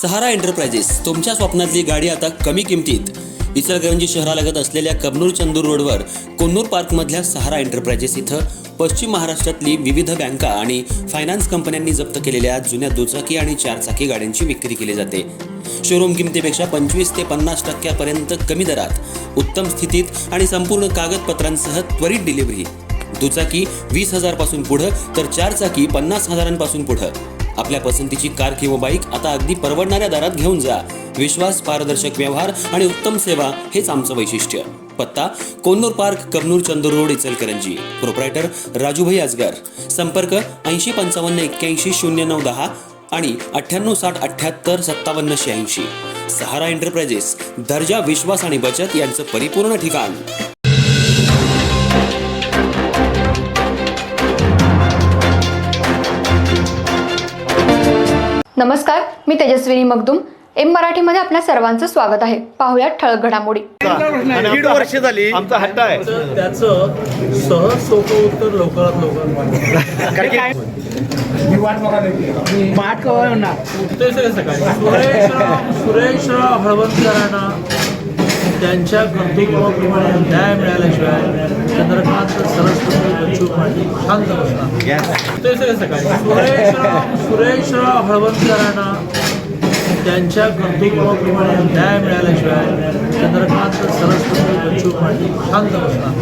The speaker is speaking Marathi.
सहारा एंटरप्राइजेस तुमच्या स्वप्नातली गाडी आता कमी किमतीत। इचलकरंजी शहरालगत असलेल्या कबनूर चंदूर रोडवर कोन्नूर पार्कमधल्या सहारा एंटरप्राइजेस इथं पश्चिम महाराष्ट्रातली विविध बँका आणि फायनान्स कंपन्यांनी जप्त केलेल्या जुन्या दुचाकी आणि चारचाकी गाड्यांची विक्री केली जाते। शोरूम किमतीपेक्षा 25 ते 50% कमी दरात उत्तम स्थितीत आणि संपूर्ण कागदपत्रांसह त्वरित डिलिव्हरी। दुचाकी 20,000 पासून पुढे तर चारचाकी 50,000 पासून पुढे। आपल्या पसंतीची कार किंवा बाईक आता अगदी परवडणाऱ्या दरात घेऊन जा। विश्वास, पारदर्शक व्यवहार आणि उत्तम सेवा हेच आमचं वैशिष्ट्य। पत्ता Konnur park, Kabnur Chandur road, Ichalkaranji. Proprietor Rajubhai Ajgar. संपर्क 80 55 81 09 10 आणि 98 60 78 57 86। सहारा एंटरप्राइजेस, दर्जा, विश्वास आणि बचत यांचं परिपूर्ण ठिकाण। नमस्कार, मी तेजस्विनी मगदूम। एम मराठीमध्ये आपल्या सर्वांचं स्वागत आहे। पाहूया ठळक घडामोडी। 1.5 वर्ष झाली आमचा हट्ट आहे, त्याचं सहज सोपं उत्तर लवकरात लवकर उठते सकाळी सुरेशराव हळवंतकरांना त्यांच्या कर्तृत्वाप्रमाणे न्याय मिळाल्याशिवाय चंद्रकांत सरस्वती बच्चू पाटील शांत बसणार। उठते सकाळी सुरेशराव हळवंतकरांना त्यांच्या कर्तृत्वाप्रमाणे न्याय मिळाल्याशिवाय चंद्रकांत सरस्वती बच्चू पाटील शांत बसणार।